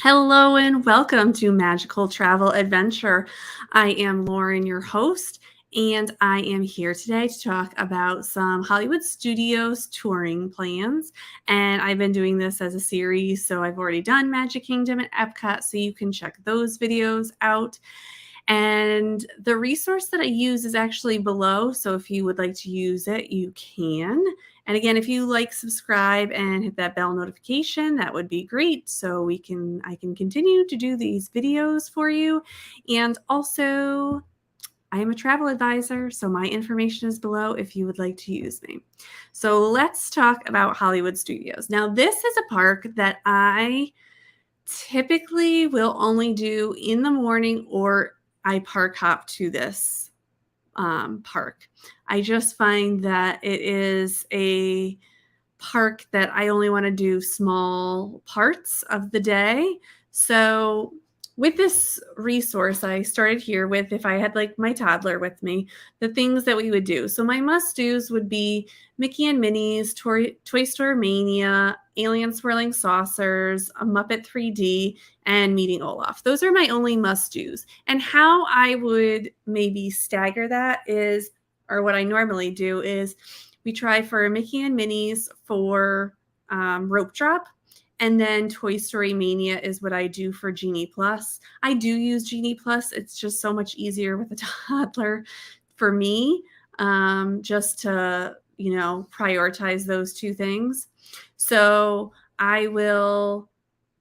Hello and welcome to Magical Travel Adventure. I am Lauren, your host, and I am here today to talk about some Hollywood Studios touring plans. And I've been doing this as a series, so I've already done Magic Kingdom and Epcot, so you can check those videos out. And the resource that I use is actually below, so if you would like to use it, you can. And again, if you like, subscribe and hit that bell notification, that would be great. So I can continue to do these videos for you. And also, I am a travel advisor, so my information is below if you would like to use me. So let's talk about Hollywood Studios. Now, this is a park that I typically will only do in the morning, or I park hop to this park. I just find that it is a park that I only want to do small parts of the day. So with this resource, I started here with, if I had like my toddler with me, the things that we would do. So my must-dos would be Mickey and Minnie's, Toy Story Mania, Alien Swirling Saucers, a Muppet 3D, and Meeting Olaf. Those are my only must-dos. And how I would maybe stagger that is, or what I normally do is, we try for Mickey and Minnie's for Rope Drop. And then Toy Story Mania is what I do for Genie Plus. I do use Genie Plus. It's just so much easier with a toddler for me, just to, prioritize those two things. So I know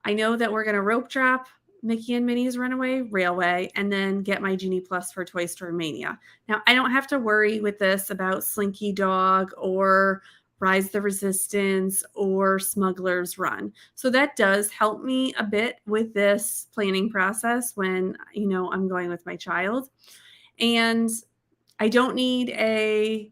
that we're going to Rope Drop Mickey and Minnie's Runaway Railway and then get my Genie Plus for Toy Story Mania. Now, I don't have to worry with this about Slinky Dog or Rise the Resistance or Smuggler's Run. So that does help me a bit with this planning process when, I'm going with my child. And I don't need a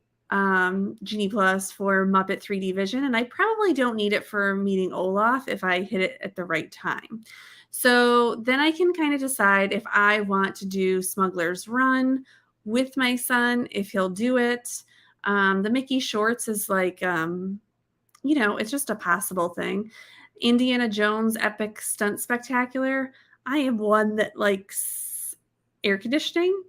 Genie Plus for Muppet 3D Vision, and I probably don't need it for Meeting Olaf if I hit it at the right time. So then I can kind of decide if I want to do Smuggler's Run with my son, if he'll do it. The Mickey Shorts is like, it's just a possible thing. Indiana Jones Epic Stunt Spectacular. I am one that likes air conditioning.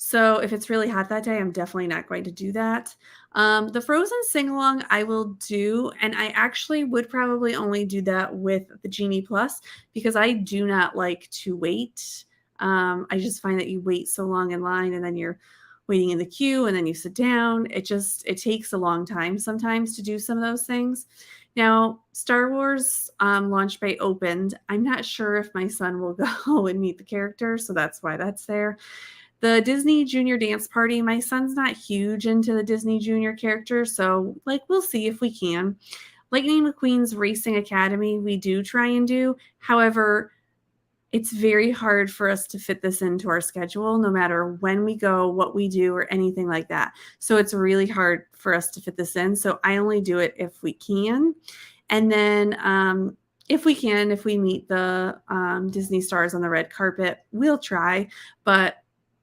So if it's really hot that day, I'm definitely not going to do that. The Frozen sing-along I will do, and I actually would probably only do that with the Genie Plus because I do not like to wait. I just find that you wait so long in line and then you're waiting in the queue and then you sit down. It takes a long time sometimes to do some of those things. Now, Star Wars Launch Bay opened. I'm not sure if my son will go and meet the characters, so that's why that's there. The Disney Junior Dance Party, my son's not huge into the Disney Junior characters, so we'll see if we can. Lightning McQueen's Racing Academy, we do try and do. However, it's very hard for us to fit this into our schedule, no matter when we go, what we do, or anything like that. So it's really hard for us to fit this in. So I only do it if we can. And then if we meet the Disney stars on the red carpet, we'll try, but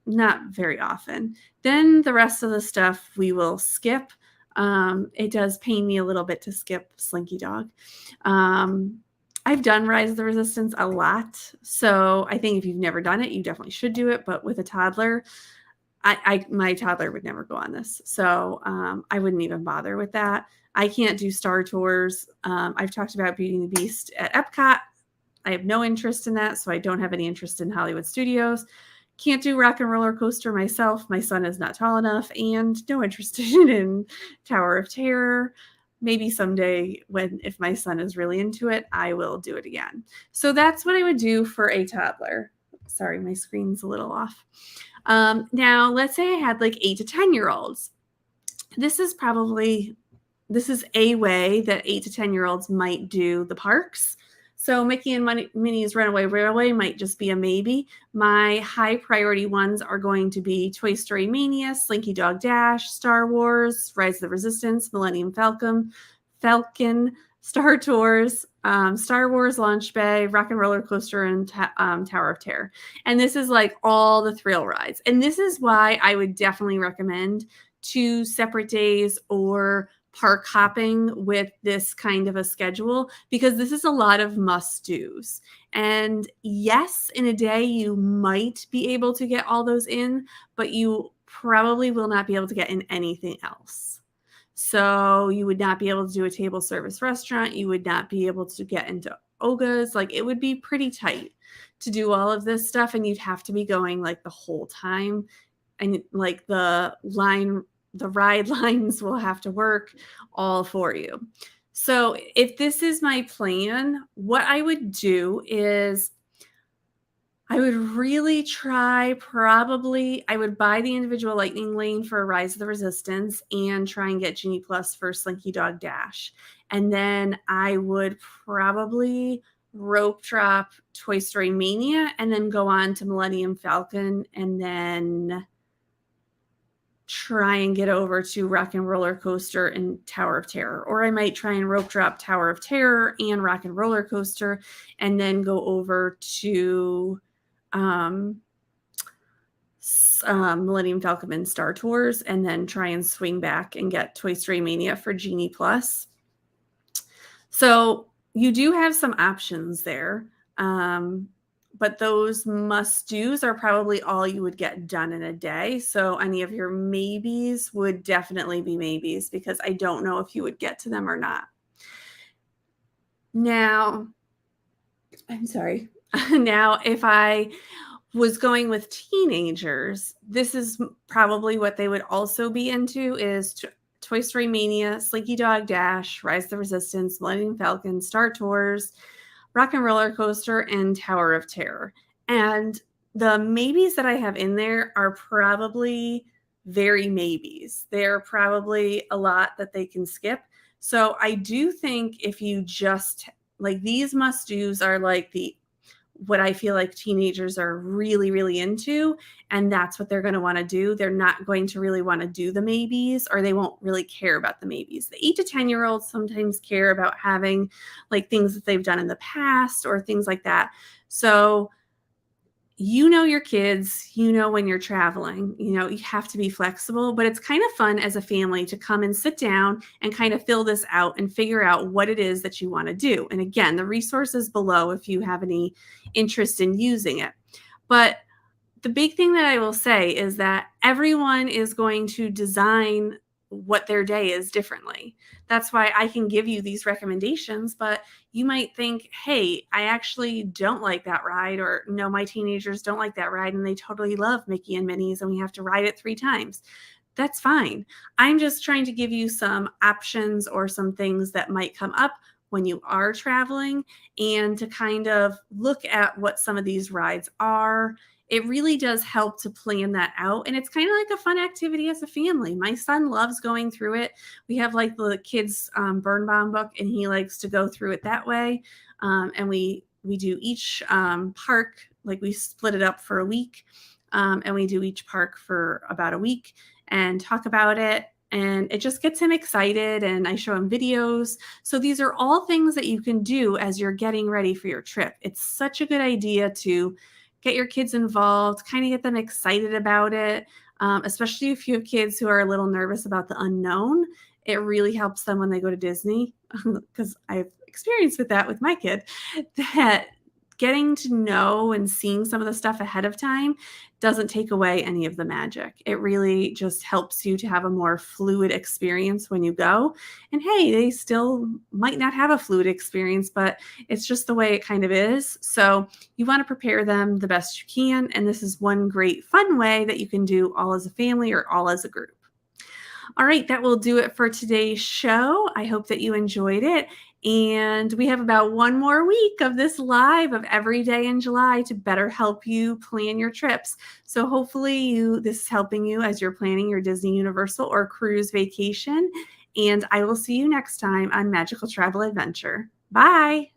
not very often. Then the rest of the stuff we will skip. It does pain me a little bit to skip Slinky Dog. I've done Rise of the Resistance a lot, so I think if you've never done it, you definitely should do it. But with a toddler, my toddler would never go on this, so I wouldn't even bother with that. I can't do Star Tours. I've talked about Beauty and the Beast at Epcot. I have no interest in that, so I don't have any interest in Hollywood Studios. Can't do Rock and Roller Coaster myself. My son is not tall enough, and no interest in Tower of Terror. Maybe someday if my son is really into it, I will do it again. So that's what I would do for a toddler. Sorry, my screen's a little off. Now, let's say I had like 8 to 10-year-olds. This is a way that 8 to 10-year-olds might do the parks. So Mickey and Minnie's Runaway Railway might just be a maybe. My high priority ones are going to be Toy Story Mania, Slinky Dog Dash, Star Wars, Rise of the Resistance, Millennium Falcon, Star Tours, Star Wars Launch Bay, Rock and Roller Coaster, and Tower of Terror. And this is like all the thrill rides. And this is why I would definitely recommend 2 separate days or park hopping with this kind of a schedule, because this is a lot of must-dos. And yes, in a day you might be able to get all those in, but you probably will not be able to get in anything else. So you would not be able to do a table service restaurant. You would not be able to get into Oga's. Like, it would be pretty tight to do all of this stuff, and you'd have to be going like the whole time. And like the ride lines will have to work all for you. So if this is my plan, what I would do is I would really try, probably, I would buy the individual Lightning Lane for Rise of the Resistance and try and get Genie Plus for Slinky Dog Dash. And then I would probably rope drop Toy Story Mania and then go on to Millennium Falcon and then try and get over to Rock and Roller Coaster and Tower of Terror. Or I might try and rope drop Tower of Terror and Rock and Roller Coaster and then go over to Millennium Falcon and Star Tours, and then try and swing back and get Toy Story Mania for Genie Plus. So you do have some options there. But those must-dos are probably all you would get done in a day. So any of your maybes would definitely be maybes, because I don't know if you would get to them or not. Now, I'm sorry. Now, if I was going with teenagers, this is probably what they would also be into, is Toy Story Mania, Slinky Dog Dash, Rise of the Resistance, Millennium Falcon, Star Tours, Rock and Roller Coaster, and Tower of Terror. And the maybes that I have in there are probably very maybes. They're probably a lot that they can skip. So I do think if you just, like, these must-dos are like what I feel like teenagers are really, really into, and that's what they're going to want to do. They're not going to really want to do the maybes, or they won't really care about the maybes. The 8 to 10-year-olds sometimes care about having like things that they've done in the past or things like that. So you know your kids, you know when you're traveling, you know, you have to be flexible, but it's kind of fun as a family to come and sit down and kind of fill this out and figure out what it is that you want to do. And again, the resources below if you have any interest in using it. But the big thing that I will say is that everyone is going to design what their day is differently. That's why I can give you these recommendations, but you might think, hey, I actually don't like that ride, or no, my teenagers don't like that ride and they totally love Mickey and Minnie's and we have to ride it 3 times. That's fine. I'm just trying to give you some options or some things that might come up when you are traveling, and to kind of look at what some of these rides are. It really does help to plan that out. And it's kind of like a fun activity as a family. My son loves going through it. We have like the kids' Birnbaum book, and he likes to go through it that way. And we do each park, like we split it up for a week. And we do each park for about a week and talk about it. And it just gets him excited, and I show him videos. So these are all things that you can do as you're getting ready for your trip. It's such a good idea to get your kids involved, kind of get them excited about it, especially if you have kids who are a little nervous about the unknown. It really helps them when they go to Disney, because I've experienced with that with my kid, that getting to know and seeing some of the stuff ahead of time doesn't take away any of the magic. It really just helps you to have a more fluid experience when you go. And hey, they still might not have a fluid experience, but it's just the way it kind of is. So you want to prepare them the best you can. And this is one great fun way that you can do all as a family or all as a group. All right, that will do it for today's show. I hope that you enjoyed it. And we have about one more week of this live of every day in July to better help you plan your trips. So hopefully this is helping you as you're planning your Disney, Universal, or cruise vacation. And I will see you next time on Magical Travel Adventure. Bye.